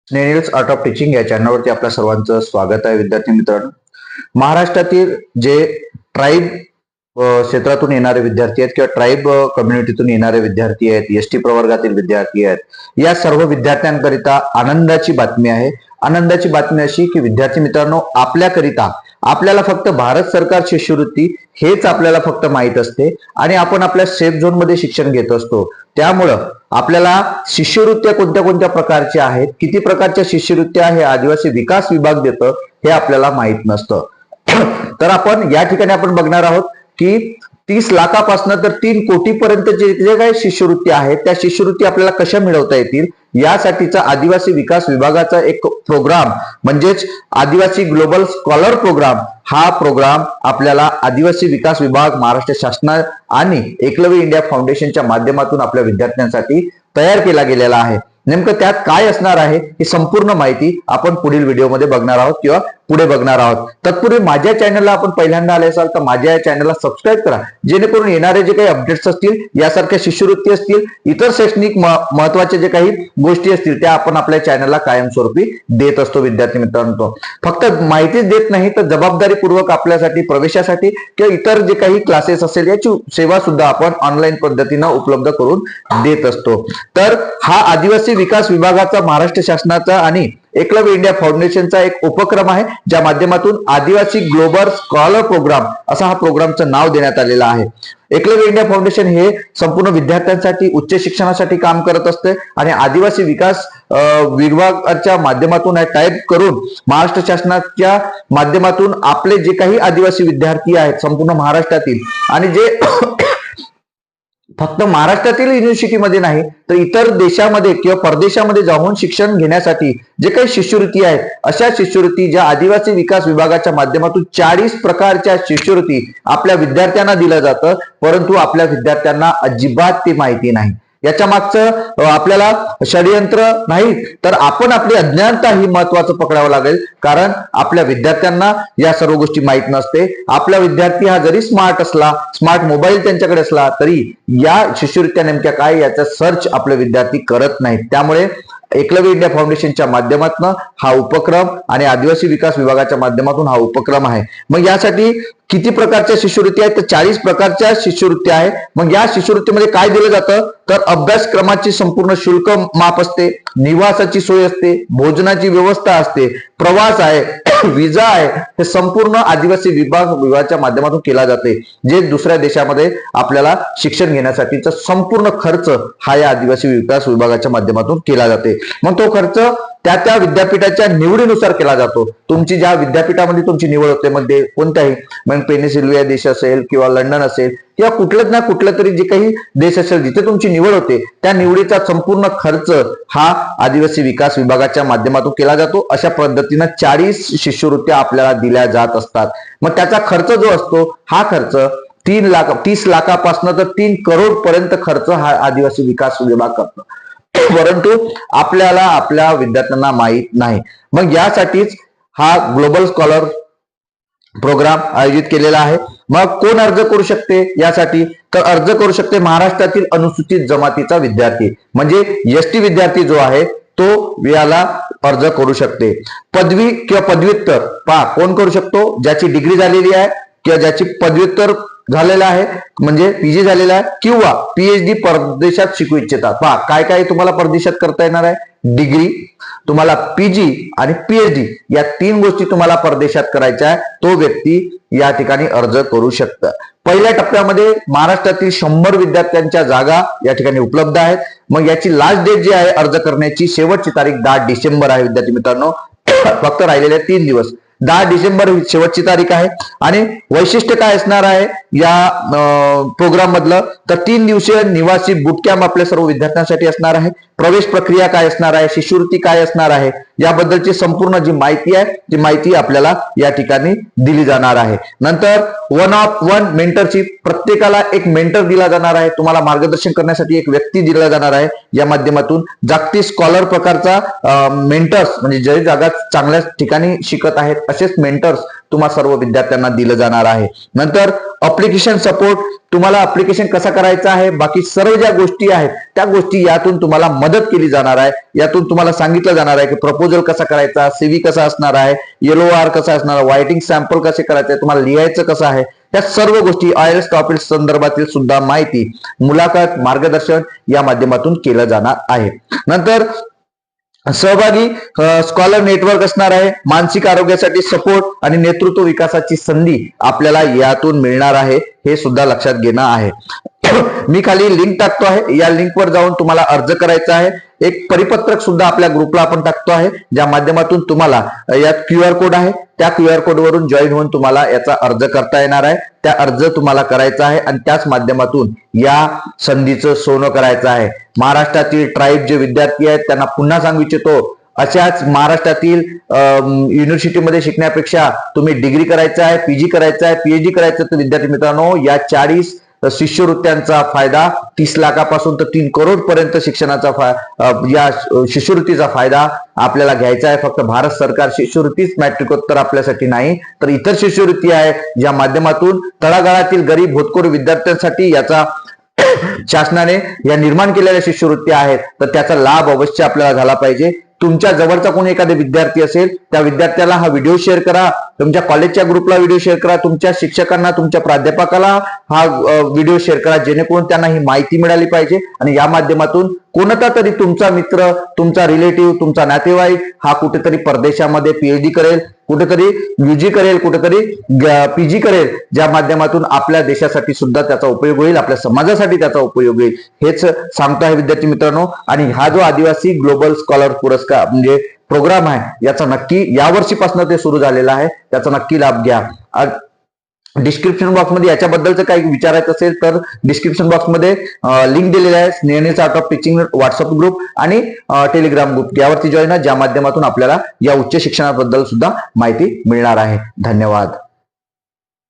स्नेहिल्स art of teaching या चॅनलवरती आपल्या सर्वांचं स्वागत आहे. विद्यार्थी मित्रांनो, महाराष्ट्रातील जे ट्राईब क्षेत्रातून येणारे विद्यार्थी आहेत किंवा ट्राईब कम्युनिटीतून येणारे विद्यार्थी आहेत, एसटी प्रवर्गातील विद्यार्थी आहेत, या सर्व विद्यार्थ्यांकरिता आनंदाची बातमी आहे. आनंदाची बातमी अशी की विद्यार्थी मित्रांनो, आपल्याकरिता आपल्याला फक्त भारत सरकार शिष्यवृत्ती हेच आपल्याला फक्त माहित असते आणि आपण आपल्या सेफ झोन मध्ये शिक्षण घेत असतो. त्यामुळं आपल्याला शिष्यवृत्त्या कोणत्या कोणत्या प्रकारच्या आहेत, किती प्रकारच्या शिष्यवृत्त्या हे आदिवासी विकास विभाग देतं हे आपल्याला माहित नसतं. तर आपण या ठिकाणी आपण बघणार आहोत की 30 लाखापासून तर 3 कोटीपर्यंत जे काही शिष्यवृत्ती आहेत त्या शिष्यवृत्ती आपल्याला कशा मिळवता येतील यासाठीचा आदिवासी विकास विभागाचा एक प्रोग्राम म्हणजेच आदिवासी ग्लोबल स्कॉलर प्रोग्राम, हा प्रोग्राम आपल्याला आदिवासी विकास विभाग, महाराष्ट्र शासन आणि एकलव्य इंडिया फाउंडेशनच्या माध्यमातून आपल्या विद्यार्थ्यांसाठी तयार केला गेलेला आहे. नेमकं त्यात काय असणार आहे ही संपूर्ण माहिती आपण पुढील व्हिडिओमध्ये बघणार आहोत किंवा पुढे बघणार आहोत. तत्पूर्वी माझ्या चॅनलला आपण पहिल्यांदा आले असाल तर माझ्या या चॅनलला सबस्क्राईब करा, जेणेकरून येणारे जे काही अपडेट्स असतील, यासारख्या शिष्यवृत्ती असतील, इतर शैक्षणिक महत्वाचे जे काही गोष्टी असतील त्या आपण आपल्या चॅनलला कायमस्वरूपी देत असतो. विद्यार्थी मित्रांनो, फक्त माहितीच देत नाही तर जबाबदारीपूर्वक आपल्यासाठी प्रवेशासाठी किंवा इतर जे काही क्लासेस असेल याची सेवा सुद्धा आपण ऑनलाईन पद्धतीनं उपलब्ध करून देत असतो. तर हा आदिवासी विकास विभागाचा, महाराष्ट्र शासनाचा आणि एकलव्य इंडिया फाउंडेशनचा एक उपक्रम आहे, ज्या माध्यमातून आदिवासी ग्लोबल स्कॉलर प्रोग्राम असा हा प्रोग्रामचं नाव देण्यात आलेलं आहे. एकलव्य इंडिया फाउंडेशन हे संपूर्ण विद्यार्थ्यांसाठी उच्च शिक्षणासाठी काम करत असते आणि आदिवासी विकास विभागाच्या माध्यमातून टाईप करून महाराष्ट्र शासनाच्या माध्यमातून आपले जे काही आदिवासी विद्यार्थी आहेत संपूर्ण महाराष्ट्रातील आणि जे फक्त महाराष्ट्रातील युनिव्हर्सिटीमध्ये नाही तर इतर देशामध्ये किंवा परदेशामध्ये जाऊन शिक्षण घेण्यासाठी जे काही शिष्यवृत्ती आहेत, अशा शिष्यवृत्ती ज्या आदिवासी विकास विभागाच्या माध्यमातून 40 प्रकारच्या शिष्यवृत्ती आपल्या विद्यार्थ्यांना दिल्या जातं, परंतु आपल्या विद्यार्थ्यांना अजिबात ती माहिती नाही. याच्या मागचं आपल्याला षडयंत्र नाही तर आपण आपली अज्ञानता ही महत्वाचं पकडावं लागेल, कारण आपल्या विद्यार्थ्यांना या सर्व गोष्टी माहित नसते. आपला विद्यार्थी हा जरी स्मार्ट असला, स्मार्ट मोबाईल त्यांच्याकडे असला तरी या शिष्यवृत्त्या नेमक्या काय याचा सर्च आपले विद्यार्थी करत नाहीत. त्यामुळे एकलव्य इंडिया फाउंडेशनच्या माध्यमातून हा उपक्रम आणि आदिवासी विकास विभागाच्या माध्यमातून हा उपक्रम आहे. मग यासाठी किती प्रकारच्या शिष्यवृत्ती आहेत तर 40 प्रकारच्या शिष्यवृत्ती आहे. मग या शिष्यवृत्तीमध्ये काय दिलं जातं तर अभ्यासक्रमाची संपूर्ण शुल्क माफ असते, निवासाची सोय असते, भोजनाची व्यवस्था असते, प्रवास आहे, विजा आहे, हे संपूर्ण आदिवासी विभागाच्या माध्यमातून केला जाते. जे दुसऱ्या देशामध्ये आपल्याला शिक्षण घेण्यासाठीचा संपूर्ण खर्च हा या आदिवासी विकास विभागाच्या माध्यमातून केला जाते. मग तो खर्च त्या विद्यापीठाच्या निवडीनुसार केला जातो. तुमची ज्या विद्यापीठामध्ये तुमची निवड होते, मध्ये कोणत्याही मग पेनिसिल्व्हिया देश असेल किंवा लंडन असेल किंवा कुठलं ना कुठलं तरी जे काही देश असेल जिथे तुमची निवड होते, त्या निवडीचा संपूर्ण खर्च हा आदिवासी विकास विभागाच्या माध्यमातून केला जातो. अशा पद्धतीनं 40 शिष्यवृत्त्या आपल्याला दिल्या जात असतात. मग त्याचा खर्च जो असतो हा खर्च 30 लाखापासून तर 3 करोड पर्यंत खर्च हा आदिवासी विकास विभाग करतो, परंतु आपल्याला आपल्या विद्यार्थ्यांना माहित नाही. मग यासाठीच हा ग्लोबल स्कॉलर प्रोग्राम आयोजित केलेला आहे. मग कोण अर्ज करू शकते यासाठी तर अर्ज करू शकते महाराष्ट्रातील अनुसूचित जमातीचा विद्यार्थी, म्हणजे एसटी विद्यार्थी जो आहे तो याला अर्ज करू शकते. पदवी किंवा पदव्युत्तर कोण करू शकतो, ज्याची डिग्री झालेली आहे किंवा ज्याची पदव्युत्तर झालेला आहे म्हणजे पीजी झालेला आहे किंवा पीएचडी परदेशात शिकू इच्छितात. काय काय तुम्हाला परदेशात करता येणार आहे, डिग्री, तुम्हाला पीजी आणि पीएचडी या 3 गोष्टी तुम्हाला परदेशात करायच्या आहे, तो व्यक्ती या ठिकाणी अर्ज करू शकतं. पहिल्या टप्प्यामध्ये महाराष्ट्रातील 100 विद्यार्थ्यांच्या जागा या ठिकाणी उपलब्ध आहेत. मग याची लास्ट डेट जी आहे अर्ज करण्याची, शेवटची तारीख 10 डिसेंबर आहे. विद्यार्थी मित्रांनो, फक्त राहिलेले 3 दिवस, 10 डिसेंबर ही शेवटची तारीख आहे. आणि वैशिष्ट्य काय असणार आहे या प्रोग्राम मधलं तर 3 दिवसीय निवासी बूट कॅम्प आपल्या सर्व विद्यार्थ्यांसाठी असणार आहे. प्रवेश प्रक्रिया काय असणार आहे, शिष्यवृत्ती काय असणार आहे याबद्दलची संपूर्ण जी माहिती आहे ती माहिती आपल्याला या ठिकाणी दिली जाणार आहे. नंतर 1-on-1 मेंटरशिप, प्रत्येकाला एक मेंटर दिला जाणार आहे, तुम्हाला मार्गदर्शन करण्यासाठी एक व्यक्ती दिला जाणार आहे. या माध्यमातून जागतिक स्कॉलर प्रकारचा मेंटर्स म्हणजे जे जगात चांगल्या ठिकाणी शिकत आहेत असेच मेंटर्स तुम्हा सर्व विद्यार्थ्यांना दिलं जाणार आहे. नंतर अप्लिकेशन सपोर्ट, तुम्हाला अप्लिकेशन कसा करायचा आहे, बाकी सर्व ज्या गोष्टी आहेत त्या गोष्टी यातून तुम्हाला मदत केली जाणार आहे. यातून तुम्हाला सांगितलं जाणार आहे की प्रपोजल कसा करायचा, CV कसा असणार आहे, LOR कसा असणार, रायटिंग सॅम्पल कसे करायचे, तुम्हाला लिहायचं कसं आहे, त्या सर्व गोष्टी IELTS टॉपिक संदर्भातील सुद्धा माहिती, मुलाखत, मार्गदर्शन या माध्यमातून केलं जाणार आहे. नंतर सहभागी स्कॉलर नेटवर्क असणार आहे. मानसिक आरोग्यासाठी सपोर्ट आणि नेतृत्व विकासाची संधी आपल्याला यातून मिळणार आहे, हे सुद्धा लक्षात घेणं आहे. मी खाली लिंक टाकतो आहे, या लिंकवर जाऊन तुम्हाला अर्ज करायचा आहे. एक परिपत्रक सुद्धा आपल्या ग्रुपला आपण टाकतो आहे, ज्या माध्यमातून तुम्हाला यात QR कोड आहे, त्या QR कोड वरून जॉईन होऊन तुम्हाला याचा अर्ज करता येणार आहे. त्या अर्ज तुम्हाला करायचा आहे आणि त्याच माध्यमातून या संधीचं सोनं करायचं आहे. महाराष्ट्रातील ट्राईब जे विद्यार्थी आहेत त्यांना पुन्हा सांगू इच्छितो, अशाच महाराष्ट्रातील युनिव्हर्सिटीमध्ये शिकण्यापेक्षा तुम्ही डिग्री करायचा आहे, PG करायचा आहे, PhD करायचं, तर विद्यार्थी मित्रांनो या 40 शिष्यवृत्त्यांचा फायदा 30 लाखापासून तर 3 करोड पर्यंत शिक्षणाचा या शिष्यवृत्तीचा फायदा आपल्याला घ्यायचा आहे. फक्त भारत सरकार शिष्यवृत्तीच मॅट्रिकोत्तर आपल्यासाठी नाही, तर इतर शिष्यवृत्ती आहे ज्या माध्यमातून तळागाळातील गरीब होतकरू विद्यार्थ्यांसाठी याचा शासनाने या निर्माण केलेल्या शिष्यवृत्ती आहेत, तर त्याचा लाभ अवश्य आपल्याला झाला पाहिजे. तुमच्या जवळचा कोणी एखादा विद्यार्थी असेल त्या विद्यार्थ्याला हा व्हिडिओ शेअर करा, तुमच्या कॉलेजच्या ग्रुपला व्हिडिओ शेअर करा, तुमच्या शिक्षकांना, तुमच्या प्राध्यापकाला हा व्हिडिओ शेअर करा, जेणेकरून त्यांना ही माहिती मिळाली पाहिजे आणि या माध्यमातून कोणता तरी तुमचा मित्र, तुमचा रिलेटिव्ह, तुमचा नातेवाईक हा कुठेतरी परदेशामध्ये PhD करेल, कुठेतरी UG करेल, कुठेतरी PG करेल, ज्या माध्यमातून आपल्या देशासाठी सुद्धा त्याचा उपयोग होईल, आपल्या समाजासाठी त्याचा उपयोग होईल, हेच सांगतो आहे विद्यार्थी मित्रांनो. आणि हा जो आदिवासी ग्लोबल स्कॉलर पुरस्कार म्हणजे प्रोग्राम आहे, याचा नक्की यावर्षीपासून ते सुरू झालेला आहे, त्याचा नक्की लाभ घ्या. डिस्क्रिप्शन बॉक्समध्ये याच्याबद्दलचं काही विचारायचं असेल तर डिस्क्रिप्शन बॉक्समध्ये लिंक दिलेली आहे. स्नेहनीस art of teaching WhatsApp group आणि टेलिग्राम ग्रुप, यावरती जॉईन आहे, ज्या माध्यमातून आपल्याला या उच्च शिक्षणाबद्दल सुद्धा माहिती मिळणार आहे. धन्यवाद.